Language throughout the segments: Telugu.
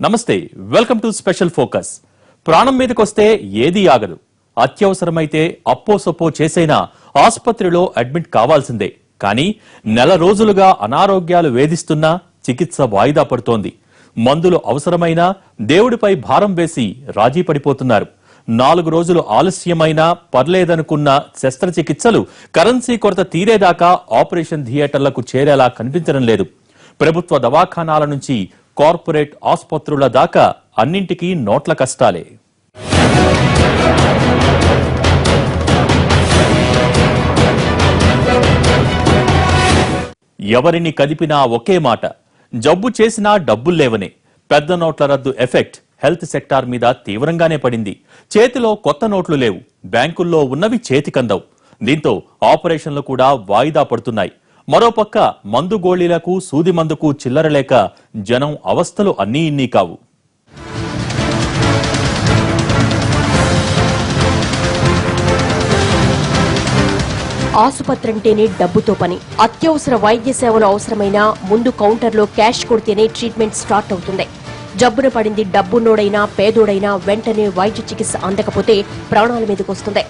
నమస్తే, వెల్కమ్ టు స్పెషల్ ఫోకస్. ప్రాణం మీదకొస్తే ఏది ఆగదు. అత్యవసరమైతే అప్పో సొప్పో చేసైనా ఆసుపత్రిలో అడ్మిట్ కావాల్సిందే. కానీ నెల రోజులుగా అనారోగ్యాలు వేధిస్తున్నా చికిత్స వాయిదా పడుతోంది. మందులు అవసరమైనా దేవుడిపై భారం వేసి రాజీ పడిపోతున్నారు. 4 రోజులు ఆలస్యమైనా పర్లేదనుకున్న శస్త్రచికిత్సలు కరెన్సీ కొరత తీరేదాకా ఆపరేషన్ థియేటర్లకు చేరేలా కనిపించడం లేదు. ప్రభుత్వ దవాఖానాల నుంచి కార్పొరేట్ ఆసుపత్రుల దాకా అన్నింటికీ నోట్ల కష్టాలే. ఎవరిని కదిపినా ఒకే మాట, జబ్బు చేసినా డబ్బుల్లేవనే. పెద్ద నోట్ల రద్దు ఎఫెక్ట్ హెల్త్ సెక్టార్ మీద తీవ్రంగానే పడింది. చేతిలో కొత్త నోట్లు లేవు, బ్యాంకుల్లో ఉన్నవి చేతికందవు. దీంతో ఆపరేషన్లు కూడా వాయిదా పడుతున్నాయి. మరోపక్క మందు గోళీలకు సూది మందుకు చిల్లరలేక జనం అవస్థలు అన్నీ ఇన్నీ కావు. ఆసుపత్రి అంటేనే డబ్బుతో పని. అత్యవసర వైద్య సేవలు అవసరమైన ముందు కౌంటర్లో క్యాష్ కొడితేనే ట్రీట్మెంట్ స్టార్ట్ అవుతుంది. జబ్బున పడింది డబ్బున్నోడైనా పేదోడైనా వెంటనే వైద్య చికిత్స అందకపోతే ప్రాణాల మీదకొస్తుంది.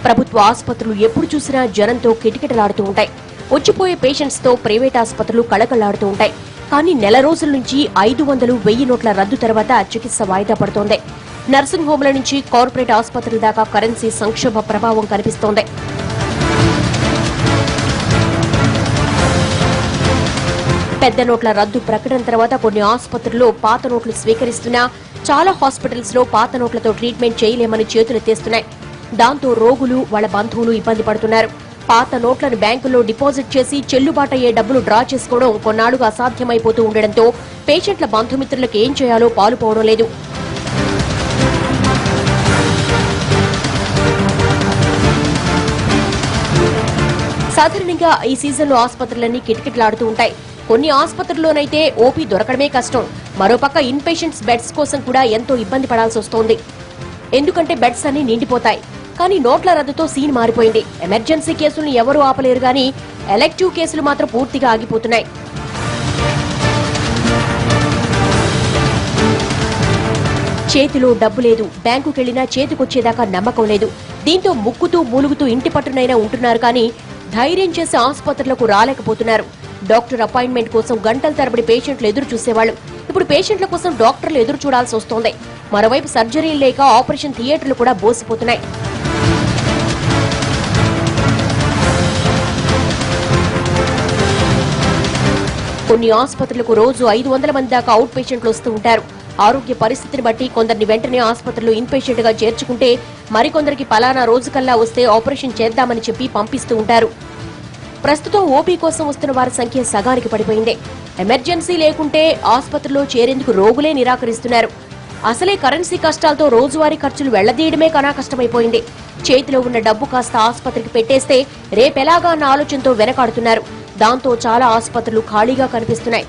ప్రభుత్వ ఆసుపత్రులు ఎప్పుడు చూసినా జనంతో కిటకిటలాడుతూ ఉంటాయి. వచ్చిపోయే పేషెంట్స్ తో ప్రైవేట్ ఆసుపత్రులు కళకళలాడుతూ ఉంటాయి. కానీ నెల రోజుల నుంచి 500, 1000 నోట్ల రద్దు తర్వాత చికిత్స వాయిదా పడుతోంది. నర్సింగ్ హోంల నుంచి కార్పొరేట్ ఆసుపత్రుల దాకా కరెన్సీ సంక్షోభ ప్రభావం కనిపిస్తోంది. పెద్ద నోట్ల రద్దు ప్రకటన తర్వాత కొన్ని ఆసుపత్రుల్లో పాత నోట్లు స్వీకరిస్తున్నా చాలా హాస్పిటల్స్ లో పాత నోట్లతో ట్రీట్మెంట్ చేయలేమని చేతులెత్తేస్తున్నాయి. దాంతో రోగులు వాళ్ల బంధువులు ఇబ్బంది పడుతున్నారు. పాత నోట్లను బ్యాంకుల్లో డిపాజిట్ చేసి చెల్లుబాటయ్యే డబ్బులు డ్రా చేసుకోవడం కొన్నాళ్లుగా అసాధ్యమైపోతూ ఉండడంతో పేషెంట్ల బంధుమిత్రులకు ఏం చేయాలో పాలుపోవడం లేదు. సాధారణంగా ఈ సీజన్లో ఆసుపత్రులన్నీ కిటకిటలాడుతూ ఉంటాయి. కొన్ని ఆసుపత్రుల్లోనైతే ఓపీ దొరకడమే కష్టం. మరోపక్క ఇన్ పేషెంట్స్ బెడ్స్ కోసం కూడా ఎంతో ఇబ్బంది పడాల్సి వస్తోంది. ఎందుకంటే బెడ్స్ అన్ని నిండిపోతాయి. కానీ నోట్ల రద్దుతో సీన్ మారిపోయింది. ఎమర్జెన్సీ కేసులను ఎవరూ ఆపలేరు గానీ ఎలెక్టివ్ కేసులు మాత్రం పూర్తిగా ఆగిపోతున్నాయి. చేతిలో డబ్బు లేదు, బ్యాంకుకెళ్లినా చేతికొచ్చేదాకా నమ్మకం లేదు. దీంతో ముక్కుతూ మూలుగుతూ ఇంటి పట్టునైనా ఉంటున్నారు కానీ ధైర్యం చేసి ఆసుపత్రులకు రాలేకపోతున్నారు. డాక్టర్ అపాయింట్మెంట్ కోసం గంటల తరబడి పేషెంట్లు ఎదురు చూసేవాళ్లు ఇప్పుడు పేషెంట్ల కోసం డాక్టర్లు ఎదురు చూడాల్సి వస్తోంది. మరోవైపు సర్జరీలు లేక ఆపరేషన్ థియేటర్లు కూడా బోసిపోతున్నాయి. కొన్ని ఆసుపత్రులకు రోజు 500 మంది దాకా అవుట్ పేషెంట్లు వస్తూ ఉంటారు. ఆరోగ్య పరిస్థితిని బట్టి కొందరిని వెంటనే ఆసుపత్రిలో ఇన్ పేషెంట్ గా చేర్చుకుంటే మరికొందరికి పలానా రోజుకల్లా వస్తే ఆపరేషన్ చేద్దామని చెప్పి పంపిస్తూ ఉంటారు. ప్రస్తుతం ఓపీ కోసం వస్తున్న వారి సంఖ్య సగానికి పడిపోయింది. ఎమర్జెన్సీ లేకుంటే ఆసుపత్రిలో చేరేందుకు రోగులే నిరాకరిస్తున్నారు. అసలే కరెన్సీ కష్టాలతో రోజువారీ ఖర్చులు వెళ్లదీయడమే కన్నా కష్టమైపోయింది. చేతిలో ఉన్న డబ్బు కాస్త ఆసుపత్రికి పెట్టేస్తే రేపెలాగా అన్న ఆలోచనతో వెనకాడుతున్నారు. దాంతో చాలా ఆసుపత్రులు ఖాళీగా కనిపిస్తున్నాయి.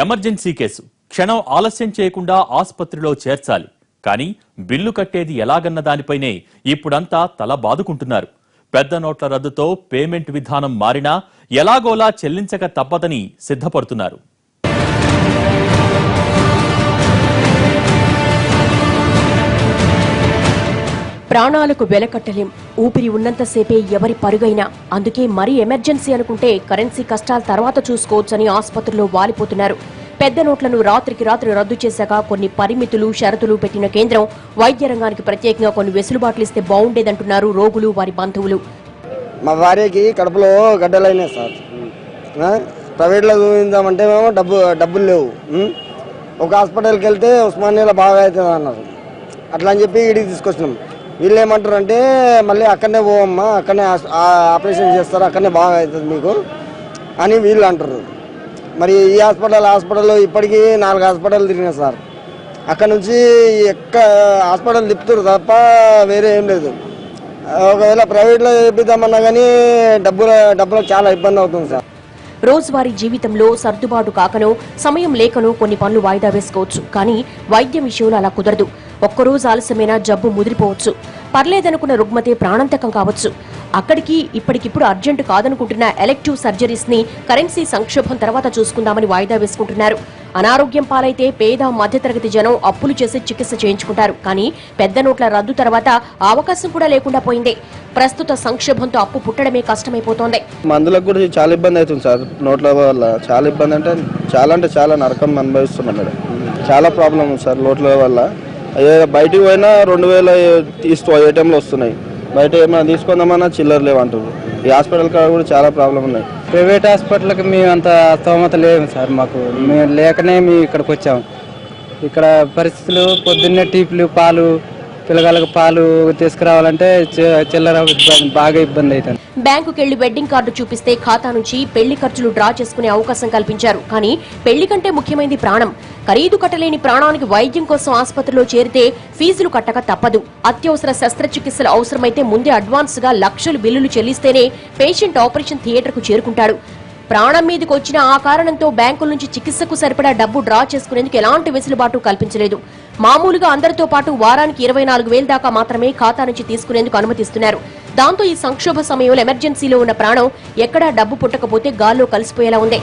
ఎమర్జెన్సీ కేసు క్షణం ఆలస్యం చేయకుండా ఆసుపత్రిలో చేర్చాలి. కానీ బిల్లు కట్టేది ఎలాగన్న దానిపైనే ఇప్పుడంతా తల బాదుకుంటున్నారు. పెద్ద నోట్ల రద్దుతో పేమెంట్ విధానం మారినా ఎలాగోలా చెల్లించక తప్పదని సిద్ధపడుతున్నారు. ప్రాణాలకు వెలకట్టలేం. ఊపిరి ఉన్నంతసేపే ఎవరి పరుగైనా. అందుకే మరీ ఎమర్జెన్సీ అనుకుంటే కరెన్సీ కష్టాల తర్వాత చూసుకోవచ్చని ఆసుపత్రుల్లో వాలిపోతున్నారు. పెద్ద నోట్లను రాత్రికి రాత్రి రద్దు చేశాక కొన్ని పరిమితులు, షరతులు పెట్టిన కేంద్రం వైద్య రంగానికి ప్రత్యేకంగా కొన్ని వెసులుబాట్లు ఇస్తే బాగుండేదంటున్నారు రోగులు, వారి బంధువులు. మా భార్యకి కడుపులో గడ్డలైనాయి సార్. ప్రైవేట్లో చూపించామంటే మేము డబ్బులు లేవు. ఒక హాస్పిటల్కి వెళ్తే ఉస్మానియాలో బాగా అవుతుంది అన్నారు. అట్లా అని చెప్పి ఇడికి తీసుకొచ్చినాం. వీళ్ళు ఏమంటారు అంటే మళ్ళీ అక్కడనే పోవమ్మా, అక్కడనే ఆపరేషన్ చేస్తారు, అక్కడనే బాగా అవుతుంది మీకు అని వీళ్ళు అంటారు. మరి ఈ హాస్పిటల్లో ఇప్పటికీ 4 హాస్పిటల్ తిరిగినాయి సార్. అక్కడ నుంచి హాస్పిటల్ తిప్పుతారు తప్ప వేరే ఏం లేదు. ఒకవేళ ప్రైవేట్లో చేపిద్దామన్నా కానీ డబ్బులకు చాలా ఇబ్బంది అవుతుంది సార్. రోజువారీ జీవితంలో సర్దుబాటు కాకనో సమయం లేకనో కొన్ని పనులు వాయిదా వేసుకోవచ్చు. కానీ వైద్యం విషయంలో అలా కుదరదు. ఒక్కరోజు ఆలస్యమైనా జబ్బు ముదిరిపోవచ్చు. పర్లేదనుకున్న రుగ్మతే ప్రాణాంతకం కావచ్చు. అక్కడికి ఇప్పటికిప్పుడు అర్జెంటు కాదనుకుంటున్న ఎలెక్టివ్ సర్జరీస్ ని కరెన్సీ సంక్షోభం తర్వాత చూసుకుందామని వాయిదా వేసుకుంటున్నారు. అనారోగ్యం పాలైతే పేద మధ్యతరగతి జనం అప్పులు చేసి చికిత్స చేయించుకుంటారు. కానీ పెద్ద నోట్ల రద్దు తర్వాత ఆ అవకాశం కూడా లేకుండా పోయింది. ప్రస్తుత సంక్షోభంతో అప్పు పుట్టడమే కష్టమైపోతోంది. మందులకు కూడా చాలా ఇబ్బంది అవుతుంది సార్. నోట్ల వల్ల చాలా ఇబ్బంది అంటే చాలా నరకం అనుభవిస్తున్నాం మేడం. చాలా ప్రాబ్లం ఉంది సార్ నోట్ల వల్ల. బయటికి పోయినా 2000 ఏటీఎంలు వస్తున్నాయి. బయట ఏమైనా తీసుకుందామన్నా చిల్లర లేవంటారు. ఈ హాస్పిటల్ కాడ కూడా చాలా ప్రాబ్లం ఉన్నాయి. ప్రైవేట్ హాస్పిటల్కి మేము అంత స్తోమత లేవు సార్. మేము లేకనే మేము ఇక్కడికి వచ్చాము. ఇక్కడ పరిస్థితులు పొద్దున్నే టీపులు పాలు పిల్లగాళ్ళకు పాలు తీసుకురావాలంటే చిల్లర బాగా ఇబ్బంది అవుతుంది. బ్యాంకుకెళ్లి వెడ్డింగ్ కార్డు చూపిస్తే ఖాతా నుంచి పెళ్లి ఖర్చులు డ్రా చేసుకునే అవకాశం కల్పించారు. కానీ పెళ్లి కంటే ముఖ్యమైనది ప్రాణం. ఖరీదు కట్టలేని ప్రాణానికి వైద్యం కోసం ఆసుపత్రిలో చేరితే ఫీజులు కట్టక తప్పదు. అత్యవసర శస్త్రచికిత్సలు అవసరమైతే ముందే అడ్వాన్స్ గా లక్షలు బిల్లులు చెల్లిస్తేనే పేషెంట్ ఆపరేషన్ థియేటర్ కు చేరుకుంటాడు. ప్రాణం మీదకి వచ్చిన ఆ కారణంతో బ్యాంకుల నుంచి చికిత్సకు సరిపడా డబ్బు డ్రా చేసుకునేందుకు ఎలాంటి వెసులుబాటు కల్పించలేదు. మామూలుగా అందరితో పాటు వారానికి 24,000 దాకా మాత్రమే ఖాతా నుంచి తీసుకునేందుకు అనుమతిస్తున్నారు. దాంతో ఈ సంక్షోభ సమయంలో ఎమర్జెన్సీలో ఉన్న ప్రాణం ఎక్కడా డబ్బు పుట్టకపోతే గాల్లో కలిసిపోయేలా ఉంది.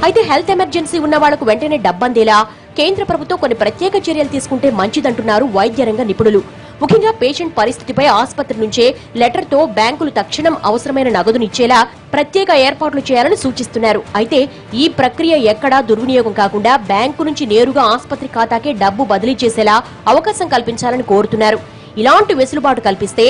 అయితే హెల్త్ ఎమర్జెన్సీ ఉన్న వాళ్లకు వెంటనే డబ్బందేలా కేంద్ర ప్రభుత్వం కొన్ని ప్రత్యేక చర్యలు తీసుకుంటే మంచిదంటున్నారు వైద్య రంగ నిపుణులు. ముఖ్యంగా పేషెంట్ పరిస్థితిపై ఆసుపత్రి నుంచే లెటర్తో బ్యాంకులు తక్షణం అవసరమైన నగదునిచ్చేలా ప్రత్యేక ఏర్పాట్లు చేయాలని సూచిస్తున్నారు. అయితే ఈ ప్రక్రియ ఎక్కడా దుర్వినియోగం కాకుండా బ్యాంకు నుంచి నేరుగా ఆసుపత్రి ఖాతాకే డబ్బు బదిలీ చేసేలా అవకాశం కల్పించాలని కోరుతున్నారు. ఇలాంటి వెసులుబాటు కల్పిస్తే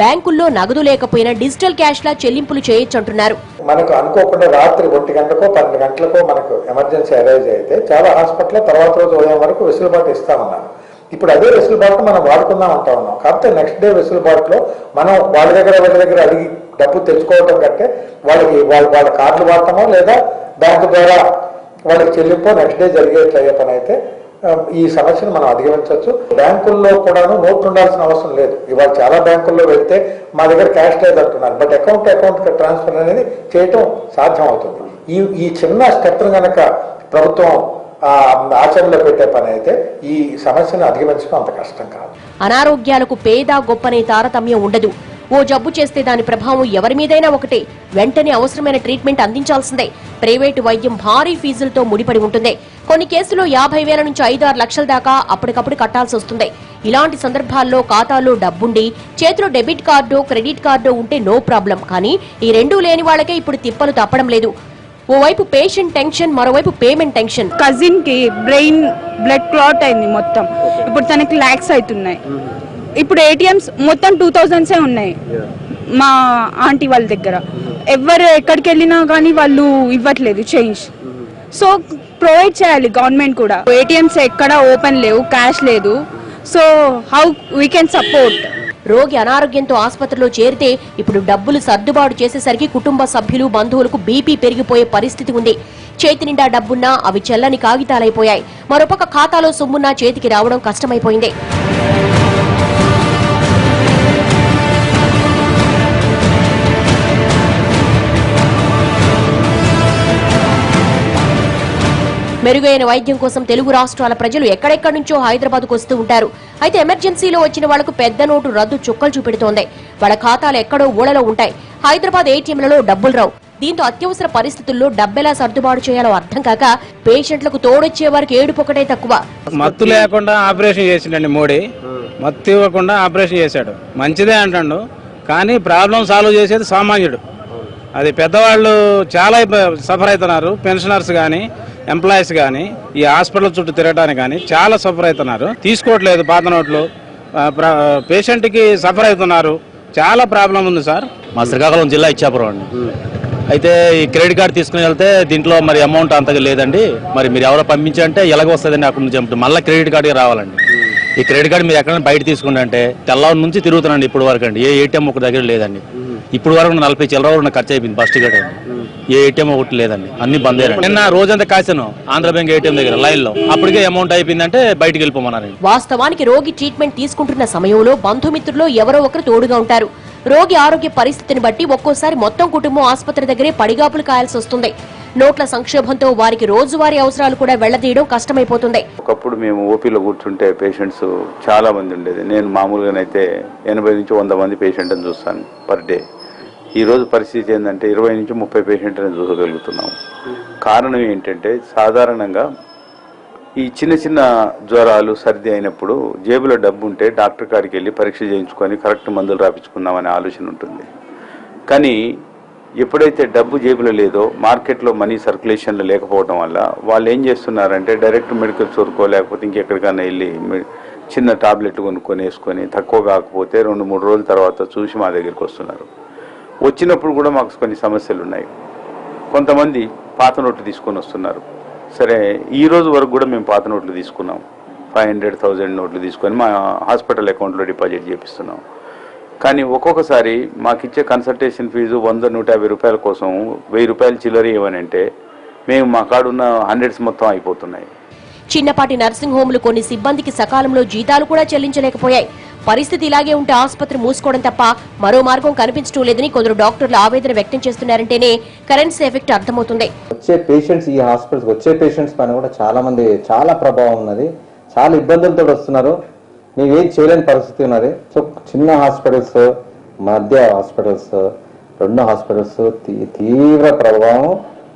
బ్యాంకుల్లో నగదు లేకపోయినా డిజిటల్ క్యాష్ లా చెల్లింపులు చేయొచ్చంటున్నారు. మనకు అనుకోకుండా రాత్రి 1 గంటకో 12 గంటలకో మనకు ఎమర్జెన్సీ అరైజ్ అయితే చాలా హాస్పిటల్లో తర్వాత రోజు ఉదయం వరకు వెసులుబాటు ఇస్తామన్నారు. ఇప్పుడు అదే వెసులుబాటు మనం వాడుకుందాం అంటా ఉన్నాం. కాకపోతే నెక్స్ట్ డే వెసులుబాటులో మనం వాళ్ళ దగ్గర అడిగి డబ్బు తెచ్చుకోవటం కంటే వాళ్ళ కార్డులు వాడటమో లేదా బ్యాంకు ద్వారా వాళ్ళకి చెల్లింపో నెక్స్ట్ డే జరిగే పని అయితే ఈ సమస్యను మనం అధిగమించవచ్చు. బ్యాంకుల్లో కూడాను నోట్లు ఉండాల్సిన అవసరం లేదు. ఇవాళ చాలా బ్యాంకుల్లో వెళ్తే మా దగ్గర క్యాష్ లేదంటున్నారు. బట్ అకౌంట్ ట్రాన్స్ఫర్ అనేది చేయటం సాధ్యం అవుతుంది. ఈ చిన్న స్టెప్ కనుక ప్రభుత్వం ఆచరణలో పెట్టే పని అయితే ఈ సమస్యను అధిగమించడం అంత కష్టం కాదు. అనారోగ్యాలకు పేద గొప్పనే తారతమ్యం ఉండదు. ఓ జబ్బు చేస్తే దాని ప్రభావం ఎవరి మీదైనా ఒకటే. వెంటనే అవసరమైన ట్రీట్మెంట్ అందించాల్సిందే. ప్రైవేటు వైద్యం భారీ ఫీజులతో ముడిపడి ఉంటుంది. కొన్ని కేసుల్లో 50,000 నుంచి 5-6 లక్షల దాకా అప్పటికప్పుడు కట్టాల్సి వస్తుంది. ఇలాంటి సందర్భాల్లో ఖాతాలో డబ్బుండి చేతిలో డెబిట్ కార్డు క్రెడిట్ కార్డు ఉంటే నో ప్రాబ్లం. కానీ ఈ రెండూ లేని వాళ్ళకే ఇప్పుడు తిప్పలు తప్పడం లేదు. ఓవైపు పేషెంట్ టెన్షన్, మరోవైపు పేమెంట్ టెన్షన్. కజిన్ కి బ్రెయిన్ బ్లడ్ క్లాట్ అయింది మొత్తం. ఇప్పుడు తనకి లాక్స్ అవుతున్నాయి. ఇప్పుడు ఏటీఎంస్ మొత్తం 2000 ఉన్నాయి మా ఆంటీ వాళ్ళ దగ్గర. ఎవరు ఎక్కడికి వెళ్ళినా కానీ వాళ్ళు ఇవ్వట్లేదు చేంజ్. సో ప్రొవైడ్ చేయాలి గవర్నమెంట్ కూడా. ఏటీఎంస్ ఎక్కడ ఓపెన్ లేవు, క్యాష్ లేదు. So how we can support. రోగి అనారోగ్యంతో ఆసుపత్రిలో చేరితే ఇప్పుడు డబ్బులు సర్దుబాటు చేసేసరికి కుటుంబ సభ్యులు బంధువులకు బీపీ పెరిగిపోయే పరిస్థితి ఉంది. చేతి నిండా డబ్బున్నా అవి చెల్లని కాగితాలైపోయాయి. మరోపక్క ఖాతాలో సొమ్మున్నా చేతికి రావడం కష్టమైపోయింది. మెరుగైన వైద్యం కోసం తెలుగు రాష్ట్రాల ప్రజలు ఎక్కడెక్కడి నుంచో హైదరాబాద్కు వస్తూ ఉంటారు. అయితే ఎమర్జెన్సీలో వచ్చిన వాళ్లకు పెద్ద నోటు రద్దు చుక్కలు చూపెడుతోంది. వాళ్ళ ఖాతాలు ఎక్కడో ఊళ్ళలో ఉంటాయి. హైదరాబాద్ ఏటీఎంలలో డబ్బులు రావు. దీంతో అత్యవసర పరిస్థితుల్లో డబ్బెలా సర్దుబాటు చేయాలో అర్థం కాక పేషెంట్లకు తోడొచ్చే వారికి ఏడుపొకటే తక్కువ. మత్తు లేకుండా ఆపరేషన్ చేసిండండి మోడీ. మత్తు ఇవ్వకుండా ఆపరేషన్ చేశాడు. మంచిదే అంటాడు. కానీ ప్రాబ్లం సాల్వ్ చేసేది సామాన్యుడు. అది పెద్దవాళ్ళు చాలా సఫర్ అవుతున్నారు. పెన్షనర్స్ కానీ ఎంప్లాయీస్ కానీ ఈ హాస్పిటల్ చుట్టూ తిరగడానికి కానీ చాలా సఫర్ అవుతున్నారు. తీసుకోవట్లేదు పాత నోట్లు. పేషెంట్కి సఫర్ అవుతున్నారు. చాలా ప్రాబ్లం ఉంది సార్. మా శ్రీకాకుళం జిల్లా ఇచ్చాపురం అండి. అయితే ఈ క్రెడిట్ కార్డు తీసుకుని వెళ్తే దీంట్లో మరి అమౌంట్ అంతగా లేదండి. మరి మీరు ఎవరో పంపించంటే ఎలాగ వస్తుందండి అక్కడ నుంచి మళ్ళీ క్రెడిట్ కార్డుకి రావాలండి. ఈ క్రెడిట్ కార్డు మీరు ఎక్కడైనా బయట తీసుకుంటే అంటే తెల్లవారు నుంచి తిరుగుతున్నాండి ఇప్పుడు వరకు అండి. ఏ ఏటీఎం ఒక దగ్గర లేదండి. ఇప్పుడు వరకు 40 చిల్లర ఖర్చు అయిపోయింది ఫస్ట్ గడ. ఏ ఏటీఎం ఒకటి లేదండి. అన్ని బంద్ అయ్యారు. నిన్న రోజంతా కాశాను ఆంధ్ర బ్యాంక్ ఏటీఎం దగ్గర లైన్ లో. అప్పటికే అమౌంట్ అయిపోయిందంటే బయటకు వెళ్ళిపోమన్నారు. వాస్తవానికి రోగి ట్రీట్మెంట్ తీసుకుంటున్న సమయంలో బంధుమిత్రులు ఎవరో ఒకరు తోడుగా ఉంటారు. రోగి ఆరోగ్య పరిస్థితిని బట్టి ఒక్కోసారి మొత్తం కుటుంబం ఆసుపత్రి దగ్గరే పడిగాపులు కాయాల్సి వస్తుంది. నోట్ల సంక్షోభంతో వారికి రోజువారీ అవసరాలు కూడా వెళ్లదీయడం కష్టమైపోతుంది. ఒకప్పుడు మేము ఓపీలో కూర్చుంటే పేషెంట్స్ చాలా మంది ఉండేది. నేను మామూలుగానైతే 80 నుంచి 100 మంది పేషెంట్ని చూస్తాను పర్ డే. ఈరోజు పరిస్థితి ఏంటంటే 20 నుంచి 30 పేషెంట్ని చూసగలుగుతున్నాము. కారణం ఏంటంటే సాధారణంగా ఈ చిన్న చిన్న జ్వరాలు సర్ది అయినప్పుడు జేబులో డబ్బు ఉంటే డాక్టర్ కాడికి వెళ్ళి పరీక్ష చేయించుకొని కరెక్ట్ మందులు రాపించుకుందామనే ఆలోచన ఉంటుంది. కానీ ఎప్పుడైతే డబ్బు జేబులో లేదో, మార్కెట్లో మనీ సర్క్యులేషన్లో లేకపోవడం వల్ల వాళ్ళు ఏం చేస్తున్నారంటే డైరెక్ట్ మెడికల్ స్టోర్కో లేకపోతే ఇంకెక్కడికైనా వెళ్ళి చిన్న టాబ్లెట్ కొనుక్కొని వేసుకొని తక్కువ కాకపోతే 2-3 రోజుల తర్వాత చూసి మా దగ్గరికి వస్తున్నారు. వచ్చినప్పుడు కూడా మాకు కొన్ని సమస్యలు ఉన్నాయి. కొంతమంది పాత నోట్లు తీసుకొని వస్తున్నారు. సరే, ఈ రోజు వరకు కూడా మేము పాత నోట్లు తీసుకున్నాం. 500,000 నోట్లు తీసుకొని మా హాస్పిటల్ అకౌంట్లో డిపాజిట్ చేపిస్తున్నాం. కానీ ఒక్కొక్కసారి మాకు ఇచ్చే కన్సల్టేషన్ ఫీజు 100-150 రూపాయల కోసం 1000 రూపాయలు చిల్లర ఇవ్వనంటే మేము మా కాడున్న 100s మొత్తం అయిపోతున్నాయి. చిన్నపాటి నర్సింగ్ హోంలు కొన్ని సిబ్బందికి సకాలంలో జీతాలు కూడా చెల్లించలేకపోయాయి. పరిస్థితి ఇలాగే ఉంటే ఆసుపత్రి మూసుకోవడం తప్ప మరో మార్గం కనిపించడం లేదని కొందరు డాక్టర్లు ఆవేదన వ్యక్తం చేస్తున్నారంటేనే కరెన్సీ ఎఫెక్ట్ అర్థమవుతుంది. వచ్చే పేషెంట్స్, ఈ హాస్పిటల్స్ వచ్చే పేషెంట్స్ పైన కూడా చాలా మంది చాలా ప్రభావం ఉన్నది. చాలా ఇబ్బందులతో వస్తున్నారు. మేమేం చేయలేని పరిస్థితి ఉన్నది. సో చిన్న హాస్పిటల్స్, మధ్య హాస్పిటల్స్, 2 హాస్పిటల్స్ తీవ్ర ప్రభావం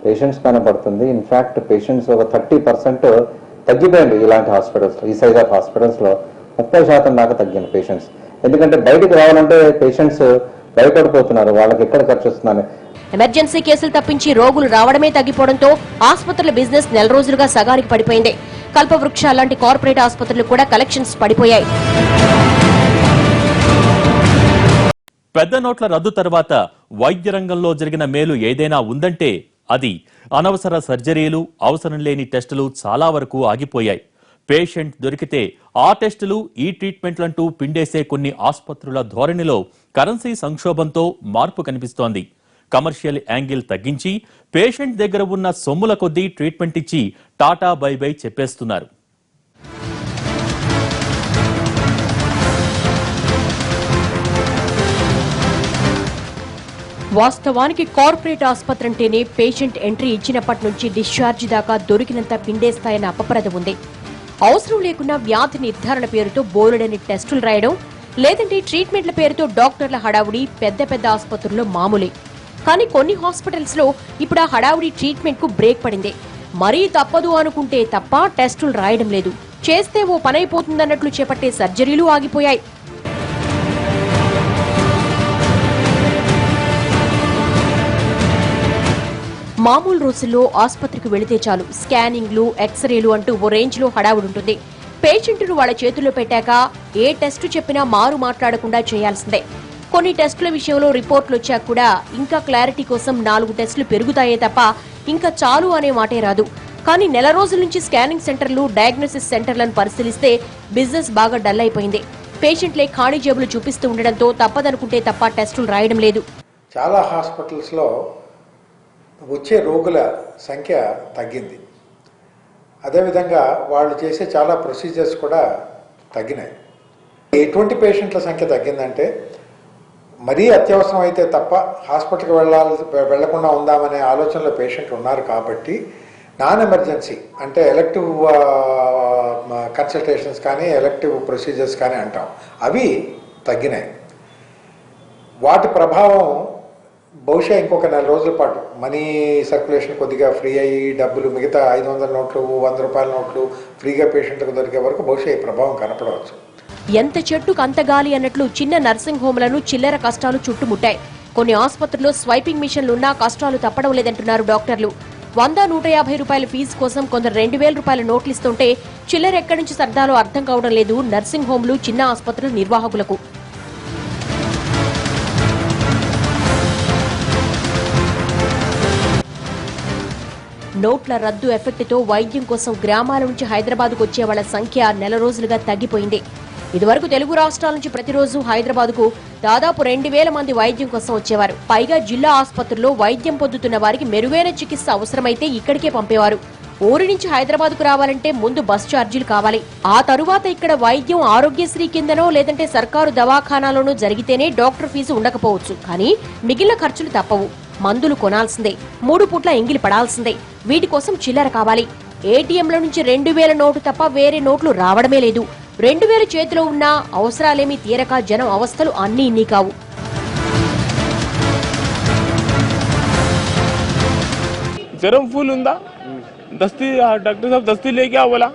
పేషెంట్స్ పైన పడుతుంది. ఇన్ఫాక్ట్ పేషెంట్స్ ఒక 30% తగ్గిపోయింది. ఇలాంటి హాస్పిటల్స్, ఈ సైజ్ ఆఫ్ హాస్పిటల్స్ లో 30% దాకా తగ్గింది పేషెంట్స్. ఎందుకంటే బయటకు రావాలంటే పేషెంట్స్ భయపడిపోతున్నారు, వాళ్ళకి ఎక్కడ ఖర్చు వస్తుందని. ఎమర్జెన్సీ కేసులు తప్పించి రోగులు రావడమే తగ్గిపోవడంతో ఆసుపత్రుల బిజినెస్ నెల రోజులుగా సగానికి పడిపోయింది. కల్పవృక్ష లాంటి కార్పొరేట్ ఆసుపత్రులు కూడా కలెక్షన్స్ పడిపోయాయి. పెద్ద నోట్ల రద్దు తర్వాత వైద్య రంగంలో జరిగిన మేలు ఏదైనా ఉందంటే అది అనవసర సర్జరీలు, అవసరం లేని టెస్టులు చాలా వరకు ఆగిపోయాయి. పేషెంట్ దొరికితే ఆ టెస్టులు, ఈ ట్రీట్మెంట్లంటూ పిండేసే కొన్ని ఆసుపత్రుల ధోరణిలో కరెన్సీ సంక్షోభంతో మార్పు కనిపిస్తోంది. కమర్షియల్ యాంగిల్ తగ్గించి పేషెంట్ దగ్గర ఉన్న సొమ్ముల కొద్దీ ట్రీట్మెంట్ ఇచ్చి టాటా బై బై చెప్పేస్తున్నారు. వాస్తవానికి కార్పొరేట్ ఆసుపత్రి అంటేనే పేషెంట్ ఎంట్రీ ఇచ్చినప్పటి నుంచి డిశ్చార్జి దాకా దొరికినంత పిండేస్తాయన్న అపప్రద ఉంది. అవసరం లేకుండా వ్యాధి నిర్ధారణ పేరుతో బోలెడని టెస్టులు రాయడం, లేదంటే ట్రీట్మెంట్ల పేరుతో డాక్టర్ల హడావుడి పెద్ద పెద్ద ఆసుపత్రుల్లో మామూలే. కానీ కొన్ని హాస్పిటల్స్ లో ఇప్పుడు ఆ హడావుడి ట్రీట్మెంట్ కు బ్రేక్ పడింది. మరీ తప్పదు అనుకుంటే తప్ప టెస్టులు రాయడం లేదు. చేస్తే ఓ పనైపోతుందన్నట్లు చేపట్టే సర్జరీలు ఆగిపోయాయి. మామూలు రోజుల్లో ఆసుపత్రికి వెళితే చాలు స్కానింగ్లు, ఎక్స్రేలు అంటూ ఓ రేంజ్ లో హడావుడుంటుంది. పేషెంట్ను వాళ్ళ చేతుల్లో పెట్టాక ఏ టెస్టు చెప్పినా మారు మాట్లాడకుండా చేయాల్సిందే. కొన్ని టెస్టుల విషయంలో రిపోర్ట్లు వచ్చాక కూడా ఇంకా క్లారిటీ కోసం 4 టెస్టులు పెరుగుతాయే తప్ప ఇంకా చాలు అనే మాటే రాదు. కానీ నెల రోజుల నుంచి స్కానింగ్ సెంటర్లు, డయాగ్నోసిస్ సెంటర్లను పరిశీలిస్తే బిజినెస్ బాగా డల్ అయిపోయింది. పేషెంట్లే ఖాళీ జేబులు చూపిస్తూ ఉండడంతో తప్పదనుకుంటే తప్ప టెస్టులు రాయడం లేదు. చాలా హాస్పిటల్స్లో వచ్చే రోగుల సంఖ్య తగ్గింది. అదేవిధంగా వాళ్ళు చేసే చాలా ప్రొసీజర్స్ కూడా తగ్గినాయి. ఎటువంటి పేషెంట్ల సంఖ్య తగ్గిందంటే మరీ అత్యవసరం అయితే తప్ప హాస్పిటల్కి వెళ్లకుండా ఉందామనే ఆలోచనలో పేషెంట్లు ఉన్నారు. కాబట్టి నాన్ ఎమర్జెన్సీ అంటే ఎలక్టివ్ కన్సల్టేషన్స్ కానీ, ఎలక్టివ్ ప్రొసీజర్స్ కానీ అంటాం, అవి తగ్గినాయి. వాటి ప్రభావం బహుశా ఇంకొక 4 రోజుల పాటు మనీ సర్క్యులేషన్ కొద్దిగా ఫ్రీ అయ్యి డబ్బులు మిగతా 500 నోట్లు, 100 రూపాయల నోట్లు ఫ్రీగా పేషెంట్లకు దొరికే వరకు బహుశా ఈ ప్రభావం కనపడవచ్చు. ఎంత చెట్టుకు అంత గాలి అన్నట్లు చిన్న నర్సింగ్ హోంలను చిల్లర కష్టాలు చుట్టుముట్టాయి. కొన్ని ఆసుపత్రుల్లో స్వైపింగ్ మిషన్లున్నా కష్టాలు తప్పడం లేదంటున్నారు డాక్టర్లు. 100-150 రూపాయల ఫీజు కోసం కొందరు 2000 రూపాయల నోట్లిస్తుంటే చిల్లర ఎక్కడి నుంచి సర్దాలో అర్థం కావడం లేదు నర్సింగ్ హోంలు, చిన్న ఆసుపత్రుల నిర్వాహకులకు. నోట్ల రద్దు ఎఫెక్ట్తో వైద్యం కోసం గ్రామాల నుంచి హైదరాబాద్కు వచ్చే వాళ్ల సంఖ్య నెల రోజులుగా తగ్గిపోయింది. ఇదివరకు తెలుగు రాష్ట్రాల నుంచి ప్రతిరోజు హైదరాబాద్కు దాదాపు 2000 మంది వైద్యం కోసం వచ్చేవారు. పైగా జిల్లా ఆసుపత్రుల్లో వైద్యం పొందుతున్న వారికి మెరుగైన చికిత్స అవసరమైతే ఇక్కడికే పంపేవారు. ఊరి నుంచి హైదరాబాద్కు రావాలంటే ముందు బస్ ఛార్జీలు కావాలి. ఆ తరువాత ఇక్కడ వైద్యం ఆరోగ్యశ్రీ కిందనో లేదంటే సర్కారు దవాఖానాలోనో జరిగితేనే డాక్టర్ ఫీజు ఉండకపోవచ్చు. కానీ మిగిలిన ఖర్చులు తప్పవు. మందులు కొనాల్సిందే, 3 పూట్ల ఎంగిలి పడాల్సిందే. వీటి కోసం చిల్లర కావాలి. ఏటీఎంల నుంచి 2000 నోటు తప్ప వేరే నోట్లు రావడమే లేదు. 2000 చేతిలో ఉన్నా అవసరాలేమీ తీరక జనం అవస్థలు అన్నీ ఇన్ని కావు. जरम फुल ఉందా दस्ती डॉक्टर साहब दस्ती लेके आओ बोला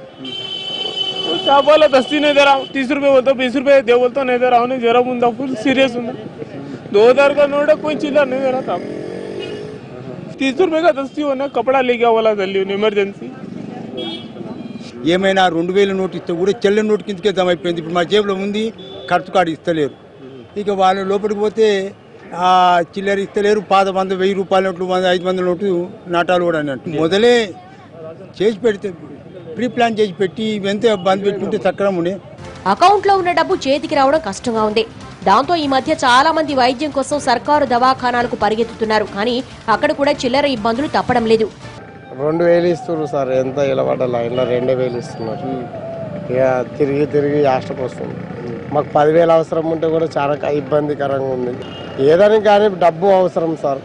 वो क्या बोला दस्ती नहीं दे रहा हूँ 30 रुपए बोलता 20 रुपए दे बोलता नहीं दे रहा हूँ जरम ఉందా फुल सीरियस ఉందా 2000 का नोट है कोई चिल्ला नहीं दे रहा था 30 रुपए का दस्ती होना कपड़ा लेके आओ बोला जल्दी इमरजेंसी ఏమైనా 2000 నోటు ఇస్తే కూడా చెల్లని నోటు కిందకే జమ అయిపోయింది. ఇప్పుడు మా జేబులో ఉంది, ఖర్చు కార్డు ఇస్తలేరు. ఇక వాళ్ళు లోపలికి పోతే చిల్లర ఇస్తలేరు. పాత 1000 రూపాయల నోట్లు 500 నోటు నాటాలు కూడా అన్నట్టు మొదలే చేసి పెడితే ప్రీ ప్లాన్ చేసి పెట్టి ఇవంతా బంద్ పెట్టుకుంటే చక్కగా ఉండే. అకౌంట్లో ఉన్న డబ్బు చేతికి రావడం కష్టంగా ఉంది. దాంతో ఈ మధ్య చాలా మంది వైద్యం కోసం సర్కారు దవాఖానాలకు పరిగెత్తుతున్నారు. కానీ అక్కడ కూడా చిల్లర ఇబ్బందులు తప్పడం లేదు. 2000 ఇస్తున్నారు సార్, ఎంత ఇలబడ్డ లైన్లో 2000 ఇస్తున్నారు. ఇక తిరిగి హాస్టల్కి వస్తుంది. మాకు 10,000 అవసరం ఉంటే కూడా చాలా ఇబ్బందికరంగా ఉంది. ఏదని కానీ డబ్బు అవసరం సార్.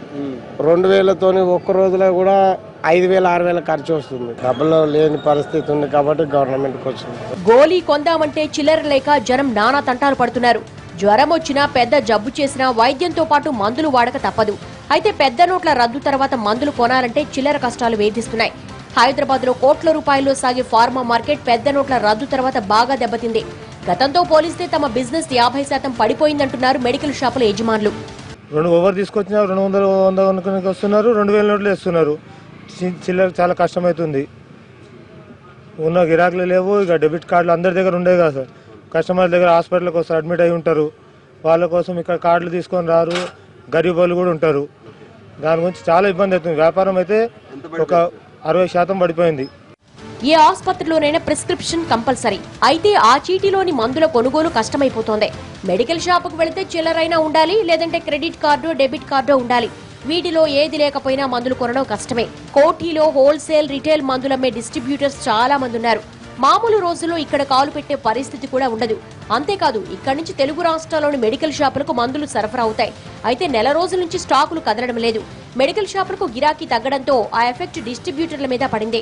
2000తో ఒక్క రోజులో కూడా 5,000 6,000 ఖర్చు వస్తుంది. డబ్బులు లేని పరిస్థితి ఉంది కాబట్టి గవర్నమెంట్కి వచ్చింది. గోళీ కొందామంటే చిల్లర లేక జనం నానా తంటాలు పడుతున్నారు. జ్వరం వచ్చినా పెద్ద జబ్బు చేసినా వైద్యంతో పాటు మందులు వాడక తప్పదు. అయితే పెద్ద నోట్ల రద్దు తర్వాత మందులు కొనాలంటే చిల్లర కష్టాలు వేధిస్తున్నాయి. హైదరాబాద్ లో కోట్ల రూపాయల్లో సాగే ఫార్మా మార్కెట్ పెద్ద నోట్ల రద్దు తర్వాత బాగా దెబ్బతింది. గతంతో పోలిస్తే తమ బిజినెస్ 50% పడిపోయిందంటున్నారు మెడికల్ షాపుల యజమానులు. 2 ఓవర్ తీసుకొచ్చినా 200 వస్తున్నారు, 2000 నోట్లు వేస్తున్నారు. చిల్లర చాలా కష్టమవుతుంది. ఉన్న గిరాకులు లేవు. ఇక డెబిట్ కార్డులు అందరి దగ్గర ఉండే కదా సార్. కస్టమర్ దగ్గర హాస్పిటల్కి వస్తారు, అడ్మిట్ అయి ఉంటారు. వాళ్ళ కోసం ఇక్కడ కార్డులు తీసుకొని రారు. గరీబ్ వాళ్ళు కూడా ఉంటారు. దాని గురించి చాలా ఇబ్బంది అవుతుంది. వ్యాపారం అయితే ఒక 60% పడిపోయింది. ఏ ఆసుపత్రిలోనైనా ప్రిస్క్రిప్షన్ కంపల్సరీ. అయితే ఆ చీటీలోని మందుల కొనుగోలు కష్టమైపోతోంది. మెడికల్ షాపుకు వెళితే చిల్లరైనా ఉండాలి, లేదంటే క్రెడిట్ కార్డు డెబిట్ కార్డు ఉండాలి. వీటిలో ఏది లేకపోయినా మందులు కొనడం కష్టమే. కోఠీలో హోల్సేల్ రిటైల్ మందులమ్మే డిస్ట్రిబ్యూటర్స్ చాలా మంది ఉన్నారు. మామూలు రోజుల్లో ఇక్కడ కాలు పెట్టే పరిస్థితి కూడా ఉండదు. అంతేకాదు ఇక్కడి నుంచి తెలుగు రాష్ట్రాల్లోని మెడికల్ షాపులకు మందులు సరఫరా అవుతాయి. అయితే నెల రోజుల నుంచి స్టాకులు కదలడం లేదు. మెడికల్ షాపులకు గిరాకీ తగ్గడంతో ఆ ఎఫెక్ట్ డిస్ట్రిబ్యూటర్ల మీద పడింది.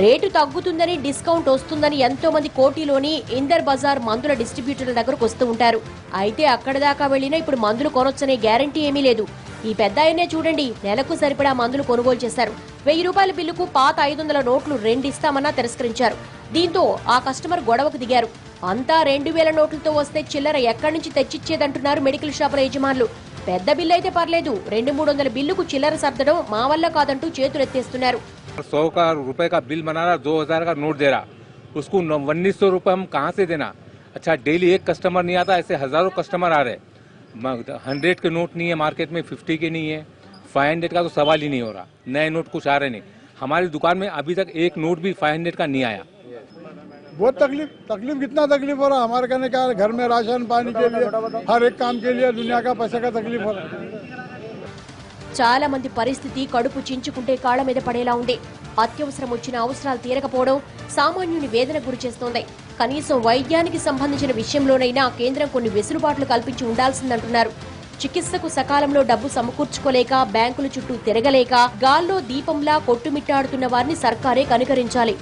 రేటు తగ్గుతుందని, డిస్కౌంట్ వస్తుందని ఎంతో మంది కోటిలోని ఇందర్ బజార్ మందుల డిస్ట్రిబ్యూటర్ల దగ్గరకు వస్తూ ఉంటారు. అయితే అక్కడ దాకా వెళ్లినా ఇప్పుడు మందులు కొనొచ్చనే గ్యారంటీ ఏమీ లేదు. ఈ పెద్ద ఆయనే చూడండి, నెలకు సరిపడా మందులు కొనుగోలు చేశారు. 1000 రూపాయల బిల్లుకు పాత 500 నోట్లు 2 ఇస్తామన్నా తిరస్కరించారు. దీంతో ఆ కస్టమర్ గొడవకు దిగారు. అంతా 2000 నోట్లతో వస్తే చిల్లర ఎక్కడి నుంచి తెచ్చిచ్చేదంటున్నారు మెడికల్ షాపుల యజమానులు. పెద్ద బిల్లు అయితే పర్లేదు, 200-300 బిల్లుకు చిల్లర సర్దడం మా వల్ల కాదంటూ చేతులెత్తేస్తున్నారు. 100 रुपए का बिल बना रहा, 2000 का नोट दे रहा, उसको 1900 रुपए हम कहाँ से देना। अच्छा डेली एक कस्टमर नहीं आता, ऐसे हजारों कस्टमर आ रहे। 100 के नोट नहीं है मार्केट में, 50 के नहीं है, 500 का तो सवाल ही नहीं हो रहा। नए नोट कुछ आ रहे नहीं। हमारी दुकान में अभी तक एक नोट भी 500 का नहीं आया। बहुत तकलीफ कितना तकलीफ हो रहा है हमारे कहने का। घर में राशन पानी के लिए, हर एक काम के लिए दुनिया का पैसे का तकलीफ हो रहा है। చాలా మంది పరిస్థితి కడుపు చించుకుంటే కాళ్ల మీద పడేలా ఉంది. అత్యవసరం వచ్చిన అవసరాలు తీరకపోవడం సామాన్యుని వేదనకు గురిచేస్తోంది. కనీసం వైద్యానికి సంబంధించిన విషయంలోనైనా కేంద్రం కొన్ని వెసులుబాట్లు కల్పించి ఉండాల్సిందంటున్నారు. చికిత్సకు సకాలంలో డబ్బు సమకూర్చుకోలేక, బ్యాంకుల చుట్టూ తిరగలేక, గాల్లో దీపంలా కొట్టుమిట్టాడుతున్న వారిని సర్కారే కనికరించాలి.